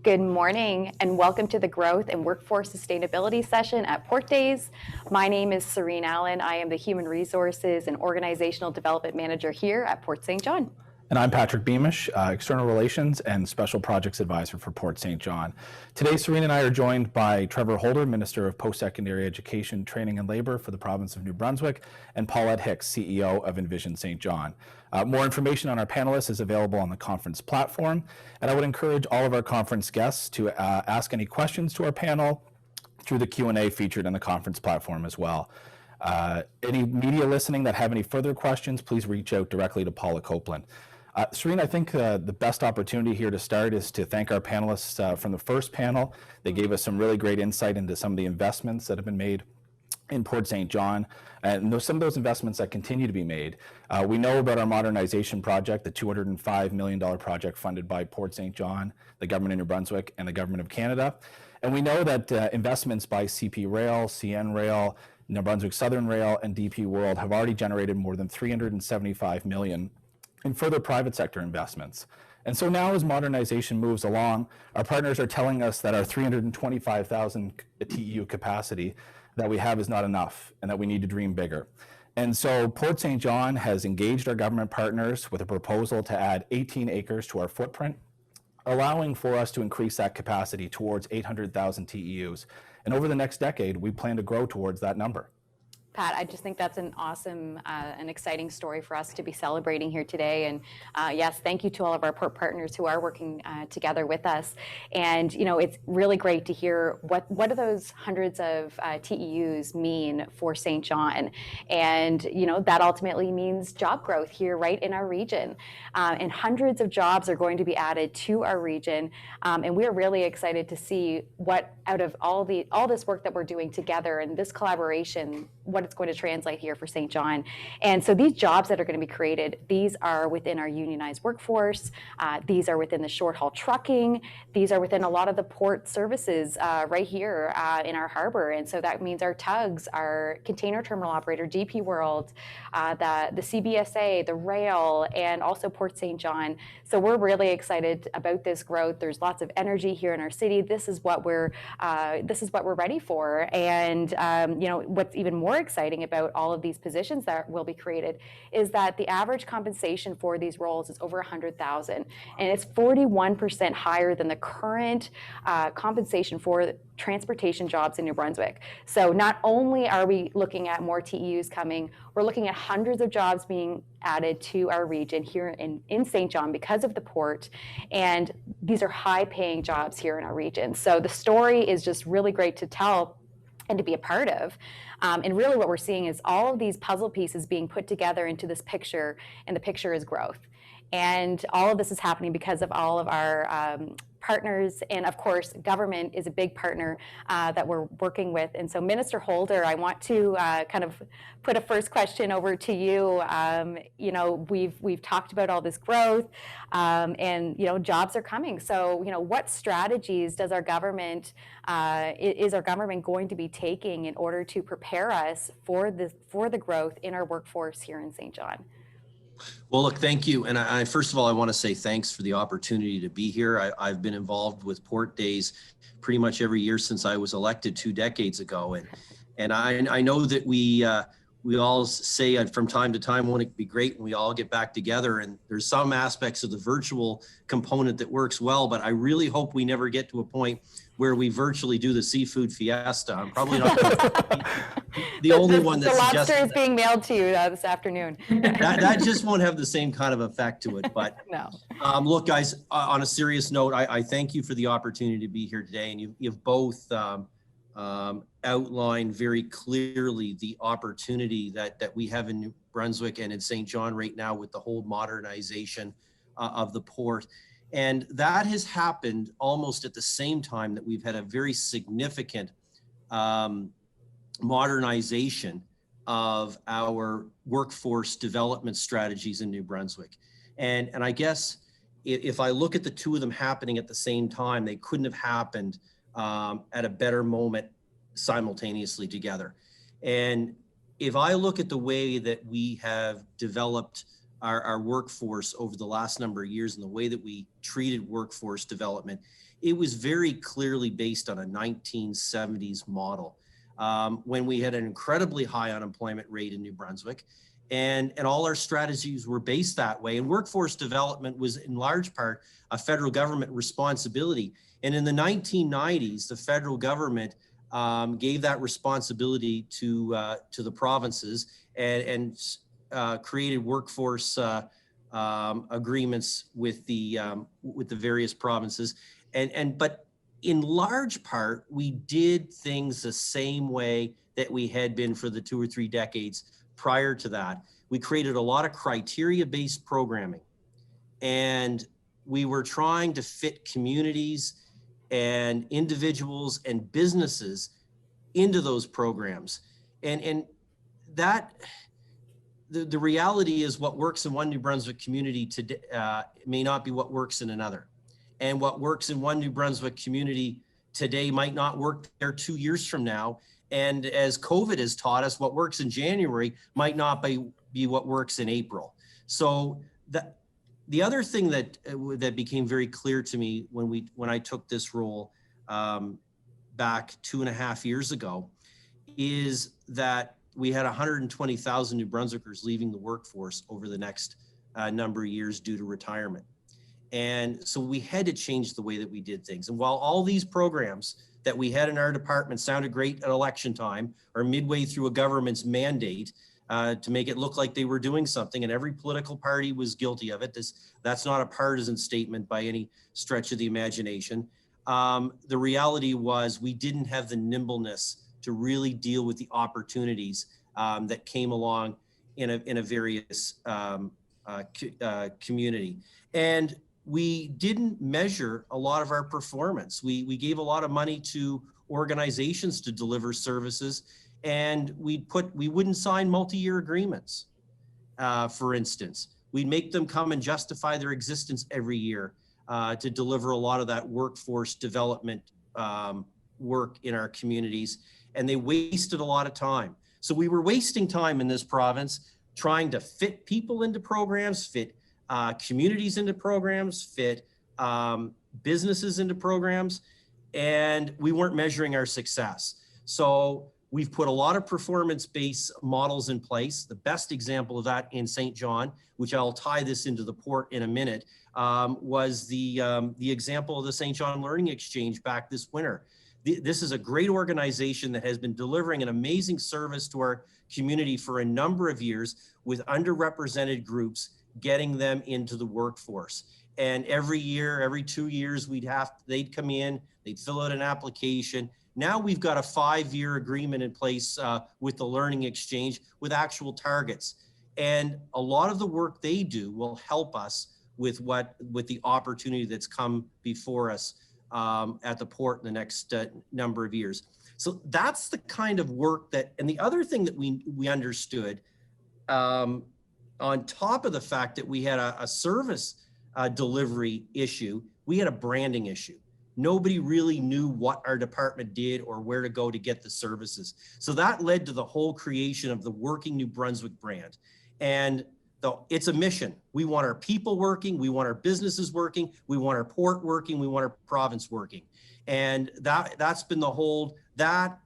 Good morning and welcome to the Growth and Workforce Sustainability session at Port Days. My name is Serene Allen. I am the Human Resources and Organizational Development Manager here at Port St. John. And I'm Patrick Beamish, External Relations and Special Projects Advisor for Port St. John. Today, Serene and I are joined by Trevor Holder, Minister of Post-Secondary Education, Training and Labor for the Province of New Brunswick, and Paulette Hicks, CEO of Envision St John. More information on our panelists is available on the conference platform, and I would encourage all of our conference guests to ask any questions to our panel through the Q&A featured on the conference platform as well. Any media listening that have any further questions, please reach out directly to Paula Copeland. Serene, I think the best opportunity here to start is to thank our panelists from the first panel. They gave us some really great insight into some of the investments that have been made in Port St. John, and some of those investments that continue to be made. We know about our modernization project, the $205 million project funded by Port St. John, the Government of New Brunswick, and the Government of Canada. And we know that investments by CP Rail, CN Rail, New Brunswick Southern Rail, and DP World have already generated more than $375 million in further private sector investments. And so now as modernization moves along, our partners are telling us that our 325,000 TEU capacity that we have is not enough and that we need to dream bigger. And so Port St. John has engaged our government partners with a proposal to add 18 acres to our footprint, allowing for us to increase that capacity towards 800,000 TEUs. And over the next decade, we plan to grow towards that number. Pat, I just think that's an awesome and exciting story for us to be celebrating here today. And yes, thank you to all of our port partners who are working together with us. And you know, it's really great to hear what do those hundreds of TEUs mean for St. John. And you know, that ultimately means job growth here right in our region. And hundreds of jobs are going to be added to our region. And we're really excited to see what out of all this work that we're doing together and this collaboration, what it's going to translate here for St. John. And so these jobs that are going to be created, these are within our unionized workforce, these are within the short haul trucking, these are within a lot of the port services right here in our harbor. And so that means our tugs, our container terminal operator, DP World, the CBSA, the rail, and also Port St. John. So we're really excited about this growth. There's lots of energy here in our city. This is what we're ready for. And you know, what's even more exciting about all of these positions that will be created is that the average compensation for these roles is over $100,000, and it's 41% higher than the current compensation for transportation jobs in New Brunswick. So not only are we looking at more TEUs coming, we're looking at hundreds of jobs being added to our region here in St. John because of the port, and these are high-paying jobs here in our region. So the story is just really great to tell and to be a part of. And really what we're seeing is all of these puzzle pieces being put together into this picture, and the picture is growth. And all of this is happening because of all of our partners, and of course, government is a big partner that we're working with. And so Minister Holder, I want to kind of put a first question over to you. You know, we've talked about all this growth, and you know, jobs are coming. So you know, what strategies does our government is our government going to be taking in order to prepare us for the growth in our workforce here in St. John? Well, look, thank you. And I first of all, I want to say thanks for the opportunity to be here. I've been involved with Port Days pretty much every year since I was elected 2 decades ago. And I know that we all say from time to time, won't it be great when we all get back together? And there's some aspects of the virtual component that works well, but I really hope we never get to a point where we virtually do the seafood fiesta. I'm probably not the only one that's the lobster is being mailed to you this afternoon. that just won't have the same kind of effect to it. But no. Look, guys, on a serious note, I thank you for the opportunity to be here today, and you've both outlined very clearly the opportunity that we have in New Brunswick and in St. John right now with the whole modernization of the port. And that has happened almost at the same time that we've had a very significant modernization of our workforce development strategies in New Brunswick. And I guess if I look at the two of them happening at the same time, they couldn't have happened at a better moment simultaneously together. And if I look at the way that we have developed our workforce over the last number of years and the way that we treated workforce development, it was very clearly based on a 1970s model, when we had an incredibly high unemployment rate in New Brunswick, and all our strategies were based that way. And workforce development was in large part a federal government responsibility. And in the 1990s, the federal government gave that responsibility to the provinces and created workforce agreements with the various provinces. But in large part, we did things the same way that we had been for the 2 or 3 decades prior to that. We created a lot of criteria-based programming, and we were trying to fit communities and individuals and businesses into those programs. And that, the reality is what works in one New Brunswick community today may not be what works in another. And what works in one New Brunswick community today might not work there 2 years from now. And as COVID has taught us, what works in January might not be what works in April. So the other thing that became very clear to me when I took this role back 2.5 years ago is that we had 120,000 New Brunswickers leaving the workforce over the next number of years due to retirement. And so we had to change the way that we did things. And while all these programs that we had in our department sounded great at election time or midway through a government's mandate to make it look like they were doing something, and every political party was guilty of it. That's not a partisan statement by any stretch of the imagination. The reality was we didn't have the nimbleness to really deal with the opportunities that came along in a various community. And we didn't measure a lot of our performance. We gave a lot of money to organizations to deliver services, and we wouldn't sign multi-year agreements. For instance, we'd make them come and justify their existence every year to deliver a lot of that workforce development work in our communities, and they wasted a lot of time. So we were wasting time in this province trying to fit people into programs, fit communities into programs, fit businesses into programs, and we weren't measuring our success. So we've put a lot of performance-based models in place. The best example of that in St. John, which I'll tie this into the port in a minute, was the example of the St. John Learning Exchange back this winter. This is a great organization that has been delivering an amazing service to our community for a number of years with underrepresented groups, getting them into the workforce. And every year, every 2 years, they'd come in, they'd fill out an application. Now we've got a 5-year agreement in place with the Learning Exchange with actual targets. And a lot of the work they do will help us with the opportunity that's come before us at the port in the next number of years. So that's the kind of work and the other thing that we understood, on top of the fact that we had a service delivery issue, we had a branding issue. Nobody really knew what our department did or where to go to get the services. So that led to the whole creation of the Working New Brunswick brand. And it's a mission. We want our people working, we want our businesses working, we want our port working, we want our province working. And that's been the whole, that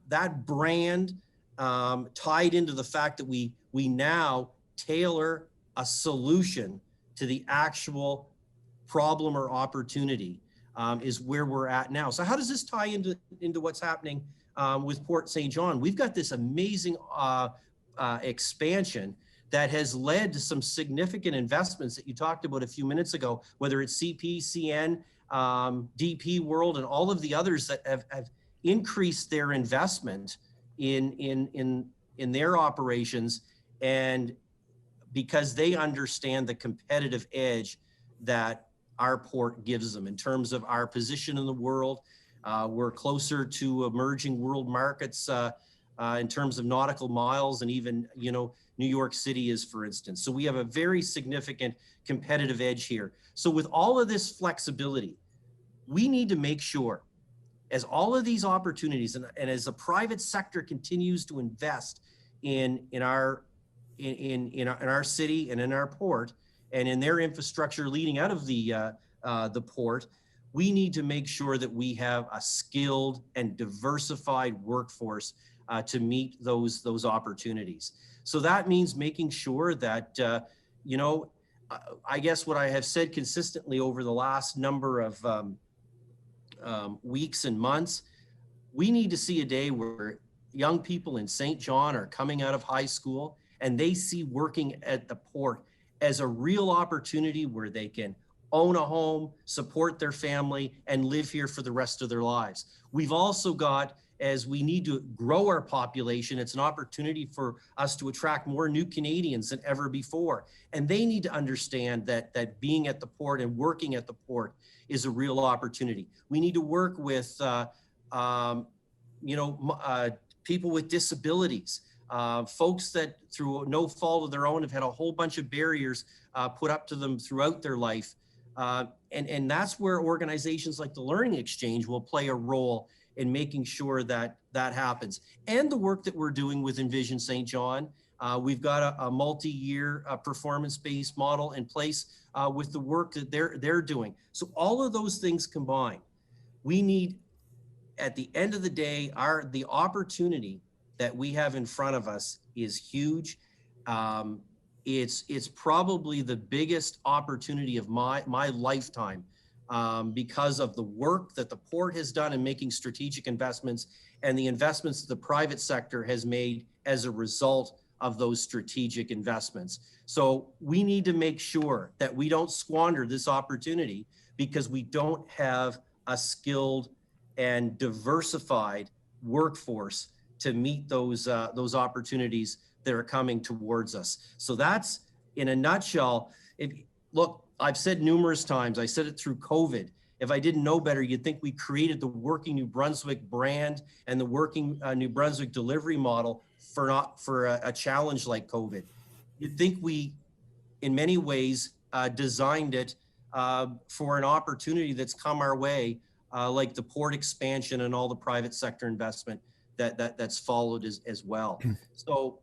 brand tied into the fact that we now tailor a solution to the actual problem or opportunity is where we're at now. So how does this tie into what's happening with Port St. John? We've got this amazing expansion that has led to some significant investments that you talked about a few minutes ago, whether it's CP, CN, DP World, and all of the others that have increased their investment in their operations, and because they understand the competitive edge that our port gives them in terms of our position in the world. We're closer to emerging world markets in terms of nautical miles, and even, New York City is, for instance. So we have a very significant competitive edge here. So with all of this flexibility, we need to make sure, as all of these opportunities and as the private sector continues to invest in our in our city and in our port and in their infrastructure leading out of the port, we need to make sure that we have a skilled and diversified workforce to meet those opportunities. So that means making sure that, I guess what I have said consistently over the last number of weeks and months, we need to see a day where young people in St. John are coming out of high school and they see working at the port as a real opportunity where they can own a home, support their family, and live here for the rest of their lives. We've also got, as we need to grow our population, it's an opportunity for us to attract more new Canadians than ever before. And they need to understand that being at the port and working at the port is a real opportunity. We need to work with people with disabilities, folks that through no fault of their own have had a whole bunch of barriers put up to them throughout their life. And that's where organizations like the Learning Exchange will play a role in making sure that that happens. And the work that we're doing with Envision St John, we've got a multi-year performance-based model in place with the work that they're doing. So all of those things combined, we need, at the end of the day, the opportunity that we have in front of us is huge. It's probably the biggest opportunity of my lifetime because of the work that the port has done in making strategic investments and the investments that the private sector has made as a result of those strategic investments. So we need to make sure that we don't squander this opportunity because we don't have a skilled and diversified workforce to meet those opportunities that are coming towards us. So that's, in a nutshell. Look, I've said numerous times, I said it through COVID. If I didn't know better, you'd think we created the Working New Brunswick brand and the Working New Brunswick delivery model for a challenge like COVID. You'd think we, in many ways, designed it for an opportunity that's come our way, like the port expansion and all the private sector investment that's followed as well. So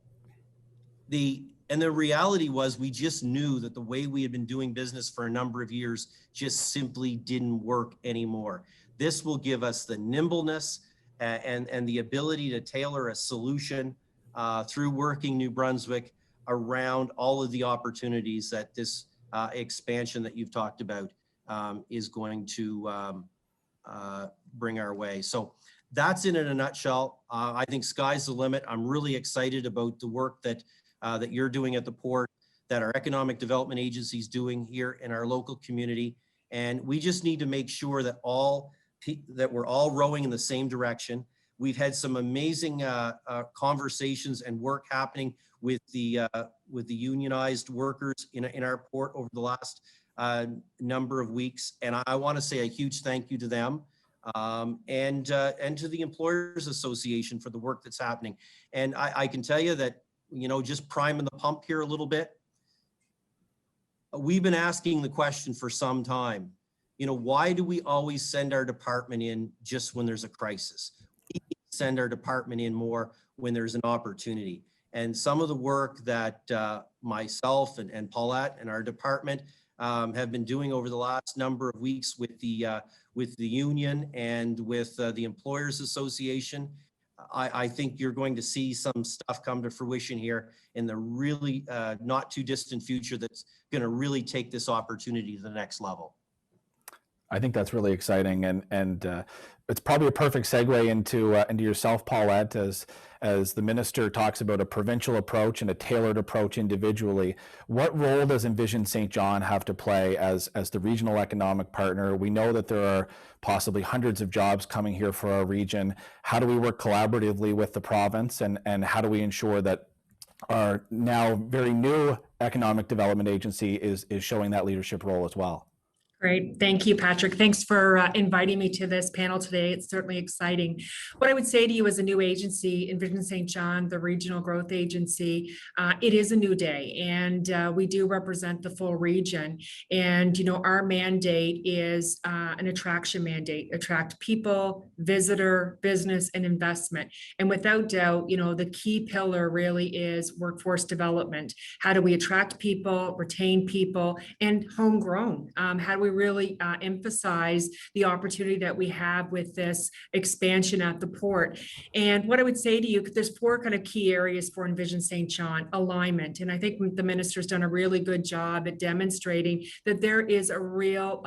the reality was we just knew that the way we had been doing business for a number of years just simply didn't work anymore. This will give us the nimbleness and the ability to tailor a solution through Working New Brunswick around all of the opportunities that this expansion that you've talked about is going to bring our way. So that's it in a nutshell. I think sky's the limit. I'm really excited about the work that you're doing at the port, that our economic development agency is doing here in our local community. And we just need to make sure that we're all rowing in the same direction. We've had some amazing conversations and work happening with the unionized workers in our port over the last number of weeks. And I want to say a huge thank you to them. And to the Employers Association for the work that's happening. And I can tell you that, just priming the pump here a little bit, we've been asking the question for some time, why do we always send our department in just when there's a crisis? We send our department in more when there's an opportunity. And some of the work that myself and Paulette and our department have been doing over the last number of weeks with the union and with the Employers Association, I think you're going to see some stuff come to fruition here in the really not too distant future that's going to really take this opportunity to the next level. I think that's really exciting, and it's probably a perfect segue into yourself, Paulette, as the minister talks about a provincial approach and a tailored approach individually. What role does Envision St John have to play as the regional economic partner? We know that there are possibly hundreds of jobs coming here for our region. How do we work collaboratively with the province, and how do we ensure that our now very new economic development agency is showing that leadership role as well? Great. Thank you, Patrick. Thanks for inviting me to this panel today. It's certainly exciting. What I would say to you as a new agency, Envision St John, the regional growth agency, it is a new day, and we do represent the full region. And, our mandate is an attraction mandate, attract people, visitor, business, and investment. And without doubt, the key pillar really is workforce development. How do we attract people, retain people, and homegrown? How do we really emphasize the opportunity that we have with this expansion at the port? And what I would say to you, there's 4 kind of key areas for Envision St. John: alignment. And I think the minister's done a really good job at demonstrating that there is a real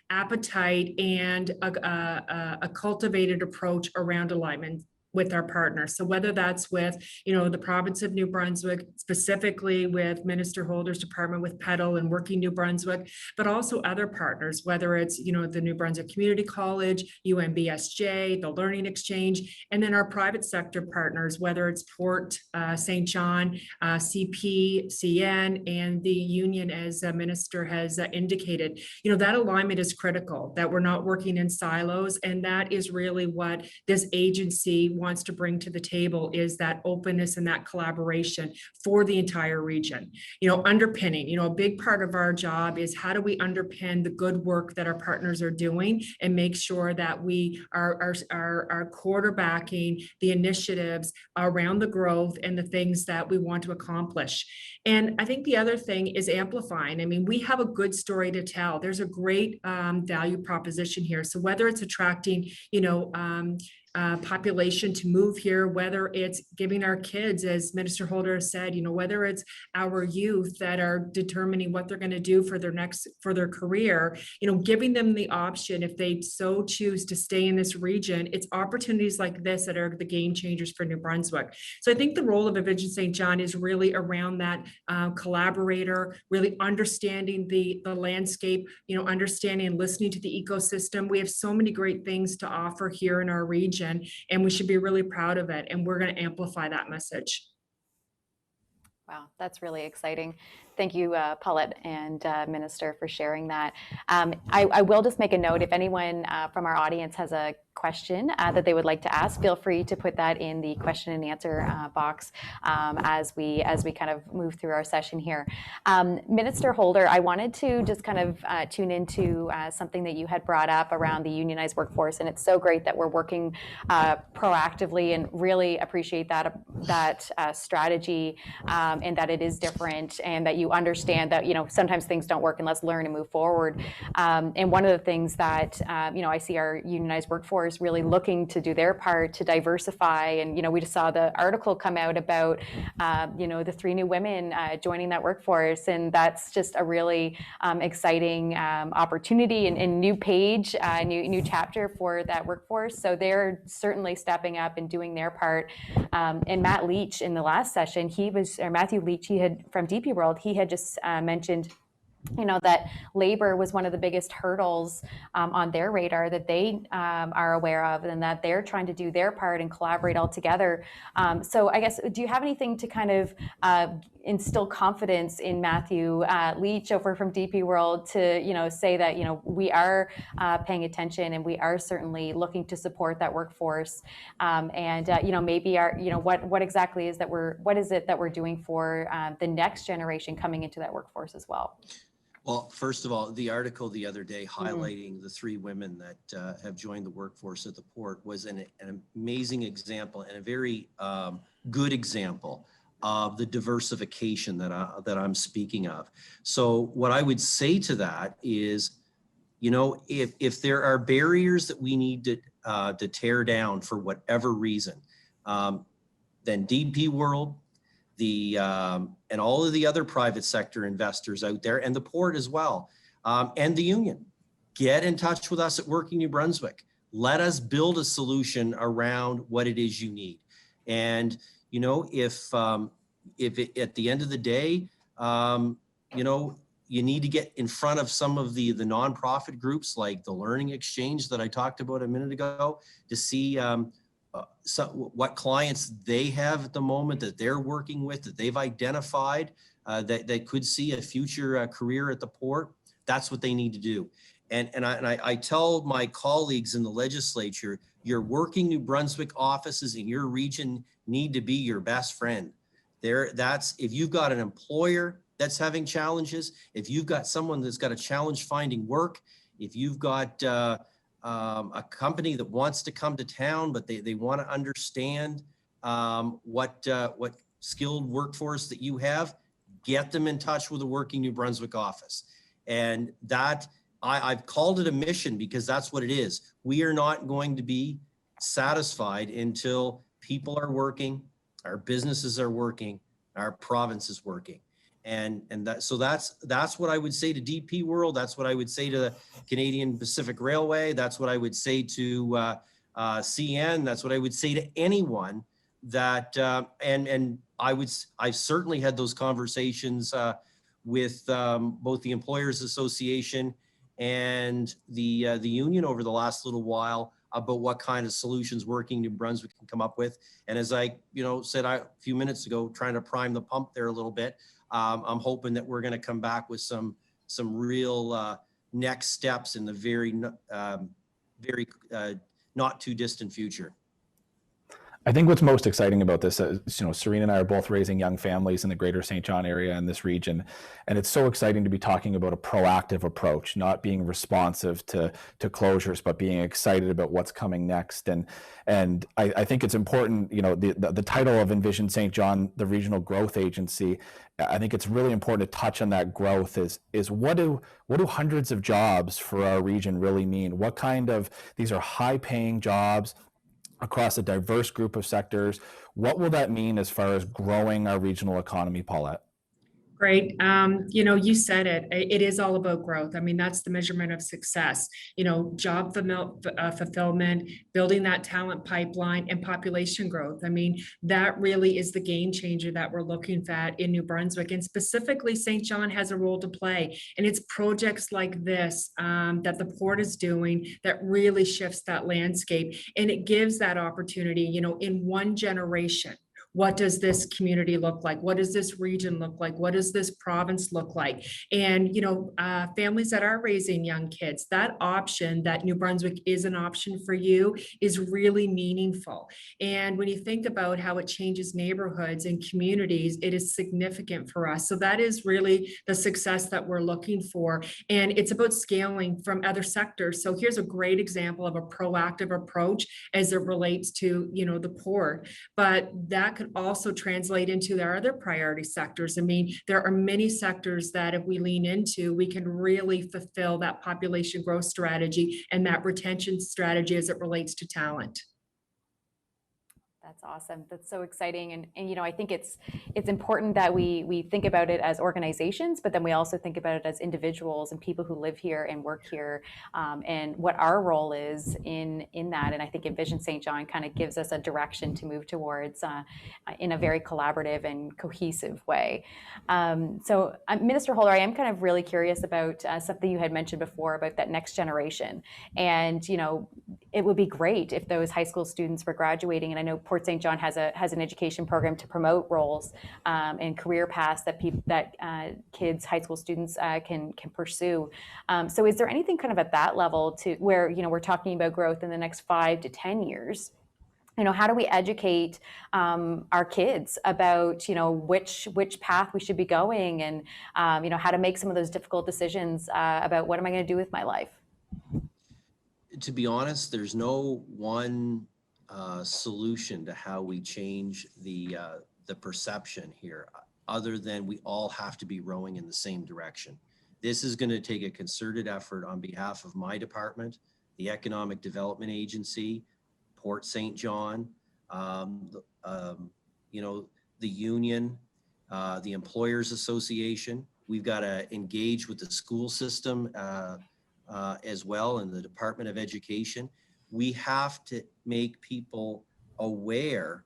appetite and a cultivated approach around alignment with our partners. So whether that's with, the Province of New Brunswick, specifically with Minister Holder's department with PEDAL and Working New Brunswick, but also other partners, whether it's, the New Brunswick Community College, UNBSJ, the Learning Exchange, and then our private sector partners, whether it's Port St. John, CP, CN, and the union, as the minister has indicated. That alignment is critical, that we're not working in silos, and that is really what this agency wants to bring to the table, is that openness and that collaboration for the entire region. Underpinning, a big part of our job is how do we underpin the good work that our partners are doing and make sure that we are quarterbacking the initiatives around the growth and the things that we want to accomplish. And I think the other thing is amplifying. I mean, we have a good story to tell. There's a great value proposition here. So whether it's attracting, population to move here, whether it's giving our kids, as Minister Holder said, whether it's our youth that are determining what they're going to do for their career, giving them the option, if they so choose to stay in this region, it's opportunities like this that are the game changers for New Brunswick. So I think the role of Envision St. John is really around that collaborator, really understanding the landscape, understanding and listening to the ecosystem. We have so many great things to offer here in our region, and we should be really proud of it. And we're going to amplify that message. Wow, that's really exciting. Thank you, Paulette and Minister, for sharing that. I will just make a note, if anyone from our audience has a question that they would like to ask, feel free to put that in the question and answer box as we kind of move through our session here. Minister Holder, I wanted to just kind of tune into something that you had brought up around the unionized workforce, and it's so great that we're working proactively, and really appreciate that strategy, and that it is different, and that you understand that sometimes things don't work, and let's learn and move forward. And one of the things that I see our unionized workforce really looking to do their part to diversify, and we just saw the article come out about the 3 new women joining that workforce, and that's just a really exciting opportunity and new page, new chapter for that workforce. So they're certainly stepping up and doing their part. And Matt Leach in the last session, Matthew Leach, he had from DP World, he had just mentioned that labor was one of the biggest hurdles on their radar that they are aware of, and that they're trying to do their part and collaborate all together. So I guess, do you have anything to kind of instill confidence in Matthew Leach over from DP World to say that we are paying attention, and we are certainly looking to support that workforce, and maybe what exactly is that what is it that we're doing for the next generation coming into that workforce as well? Well, first of all, the article the other day highlighting the 3 women that have joined the workforce at the port was an amazing example, and a very good example of the diversification that I'm speaking of. So what I would say to that is, if there are barriers that we need to tear down for whatever reason, then DP World, and all of the other private sector investors out there, and the port as well, and the union, get in touch with us at Working New Brunswick. Let us build a solution around what it is you need. And if at the end of the day, you need to get in front of some of the nonprofit groups like the Learning Exchange that I talked about a minute ago, to see what clients they have at the moment that they're working with, that they've identified that could see a future career at the port. That's what they need to do. And I tell my colleagues in the legislature, your working New Brunswick offices in your region need to be your best friend. If you've got an employer that's having challenges, if you've got someone that's got a challenge finding work, if you've got a company that wants to come to town, but they want to understand what skilled workforce that you have, get them in touch with a working New Brunswick office. And that, I've called it a mission because that's what it is. We are not going to be satisfied until people are working, our businesses are working, our province is working. So that's what I would say to DP World. That's what I would say to the Canadian Pacific Railway. That's what I would say to CN. That's what I would say to anyone that, I've certainly had those conversations with both the Employers Association and the union over the last little while about what kind of solutions working New Brunswick can come up with. And as I said a few minutes ago, trying to prime the pump there a little bit, I'm hoping that we're going to come back with some real next steps in the very not too distant future. I think what's most exciting about this is, Serene and I are both raising young families in the greater St. John area in this region. And it's so exciting to be talking about a proactive approach, not being responsive to closures, but being excited about what's coming next. And I think it's important, the title of Envision St. John, the regional growth agency, I think it's really important to touch on that growth is what do hundreds of jobs for our region really mean? What kind of, these are high paying jobs across a diverse group of sectors. What will that mean as far as growing our regional economy, Paulette? Great. You said it. It is all about growth. I mean, that's the measurement of success. Job fulfillment, building that talent pipeline, and population growth. I mean, that really is the game changer that we're looking at in New Brunswick, and specifically St. John has a role to play. And it's projects like this that the port is doing that really shifts that landscape, and it gives that opportunity. In one generation. What does this community look like? What does this region look like? What does this province look like? And, families that are raising young kids, that option, that New Brunswick is an option for you, is really meaningful. And when you think about how it changes neighborhoods and communities, it is significant for us. So that is really the success that we're looking for. And it's about scaling from other sectors. So here's a great example of a proactive approach as it relates to, the port. But that could also translate into their other priority sectors. I mean, there are many sectors that if we lean into, we can really fulfill that population growth strategy and that retention strategy as it relates to talent. That's awesome. That's so exciting. And I think it's important that we think about it as organizations, but then we also think about it as individuals and people who live here and work here, and what our role is in that. And I think Envision St. John kind of gives us a direction to move towards in a very collaborative and cohesive way. So Minister Holder, I am kind of really curious about something you had mentioned before about that next generation. And, it would be great if those high school students were graduating. And I know Port St. John has an education program to promote roles and career paths that kids, high school students can pursue. So is there anything kind of at that level to where, we're talking about growth in the next 5 to 10 years? How do we educate our kids about, which path we should be going, and, how to make some of those difficult decisions about what am I going to do with my life? To be honest, there's no one solution to how we change the perception here, other than we all have to be rowing in the same direction. This is going to take a concerted effort on behalf of my department, the Economic Development Agency, Port St. John, the union, the Employers Association. We've got to engage with the school system as well, and the Department of Education. We have to make people aware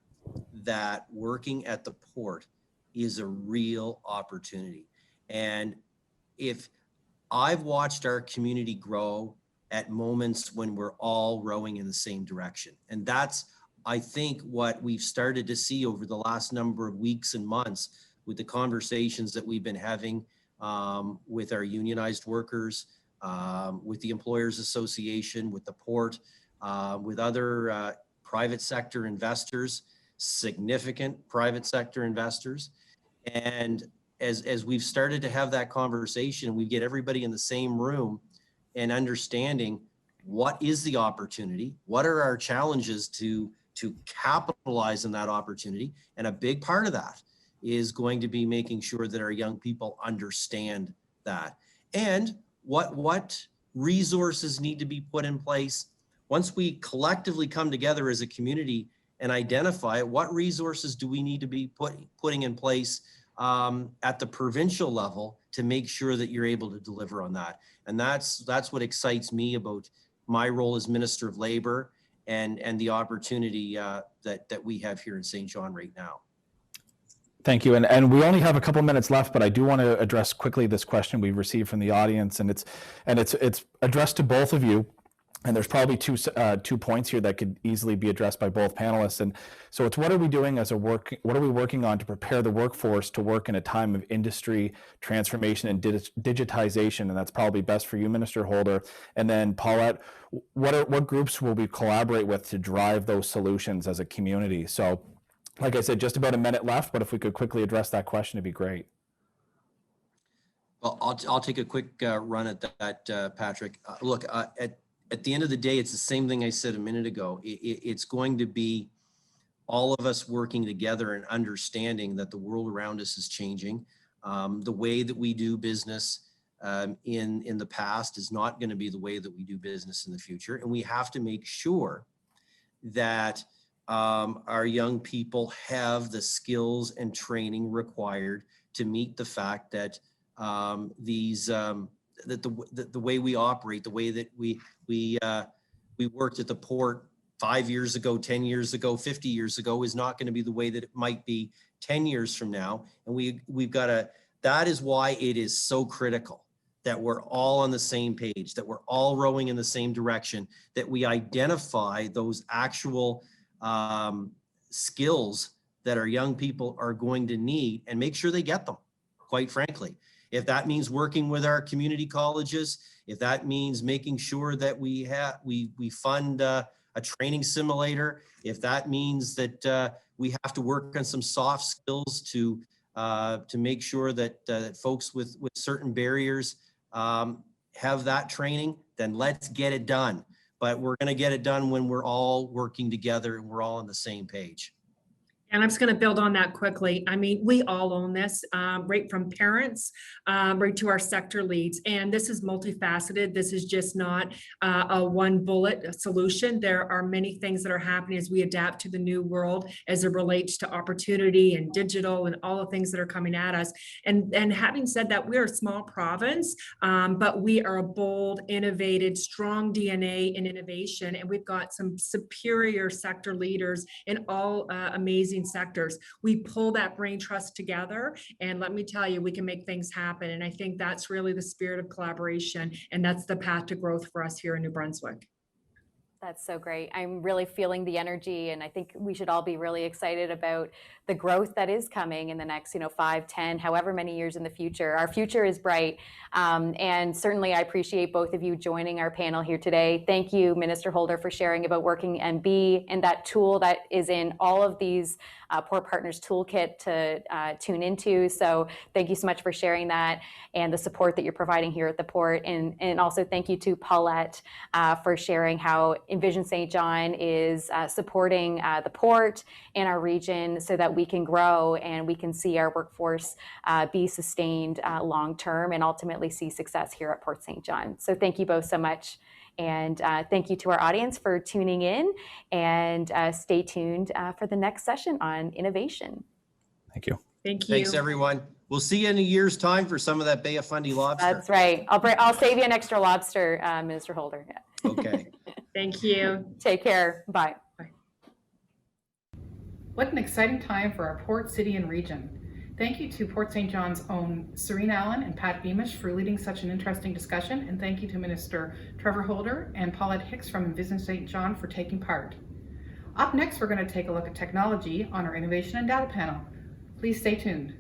that working at the port is a real opportunity. And if I've watched our community grow at moments when we're all rowing in the same direction. And that's, I think, what we've started to see over the last number of weeks and months with the conversations that we've been having with our unionized workers, with the Employers Association, with the port, with other private sector investors, significant private sector investors. And as we've started to have that conversation, we get everybody in the same room and understanding what is the opportunity, what are our challenges to capitalize on that opportunity. And a big part of that is going to be making sure that our young people understand that. And what resources need to be put in place once we collectively come together as a community and identify what resources do we need to be putting in place at the provincial level to make sure that you're able to deliver on that. And that's what excites me about my role as Minister of Labor and the opportunity that we have here in St. John right now. Thank you. And we only have a couple minutes left, but I do want to address quickly this question we've received from the audience, and it's addressed to both of you. And there's probably two points here that could easily be addressed by both panelists. And so it's what are we doing what are we working on to prepare the workforce to work in a time of industry transformation and digitization? And that's probably best for you, Minister Holder. And then Paulette, what groups will we collaborate with to drive those solutions as a community? So like I said, just about a minute left, but if we could quickly address that question, it'd be great. Well, I'll take a quick run at that, Patrick. Look, at the end of the day, it's the same thing I said a minute ago. It's going to be all of us working together and understanding that the world around us is changing. The way that we do business in the past is not going to be the way that we do business in the future. And we have to make sure that our young people have the skills and training required to meet the fact that that the way we operate, the way that we worked at the port 5 years ago, 10 years ago, 50 years ago is not going to be the way that it might be 10 years from now. And we've got to, that is why it is so critical that we're all on the same page, that we're all rowing in the same direction, that we identify those actual skills that our young people are going to need and make sure they get them, quite frankly. If that means working with our community colleges, if that means making sure that we fund a training simulator, if that means that we have to work on some soft skills to make sure that folks with certain barriers have that training, then let's get it done. But we're going to get it done when we're all working together and we're all on the same page. And I'm just going to build on that quickly. I mean, we all own this, right from parents, right to our sector leads. And this is multifaceted. This is just not a one bullet solution. There are many things that are happening as we adapt to the new world as it relates to opportunity and digital and all the things that are coming at us. And having said that, we're a small province, but we are a bold, innovative, strong DNA in innovation. And we've got some superior sector leaders in all amazing sectors. We pull that brain trust together, and let me tell you, we can make things happen. And I think that's really the spirit of collaboration, and that's the path to growth for us here in New Brunswick. That's so great. I'm really feeling the energy, and I think we should all be really excited about the growth that is coming in the next, 5, 10, however many years in the future. Our future is bright, and certainly I appreciate both of you joining our panel here today. Thank you, Minister Holder, for sharing about Working MB and that tool that is in all of these Port Partners Toolkit to tune into. So thank you so much for sharing that and the support that you're providing here at the port. And also thank you to Paulette for sharing how Envision St John is supporting the port and our region so that we can grow and we can see our workforce be sustained long term and ultimately see success here at Port St John. So thank you both so much. And thank you to our audience for tuning in, and stay tuned for the next session on innovation. Thank you. Thank you. Thanks, everyone. We'll see you in a year's time for some of that Bay of Fundy lobster. That's right. I'll save you an extra lobster, Minister Holder. Okay. Thank you. Take care. Bye. What an exciting time for our port, city, and region. Thank you to Port St. John's own Serene Allen and Pat Beamish for leading such an interesting discussion, and thank you to Minister Trevor Holder and Paulette Hicks from Envision St John for taking part. Up next, we're going to take a look at technology on our Innovation and Data panel. Please stay tuned.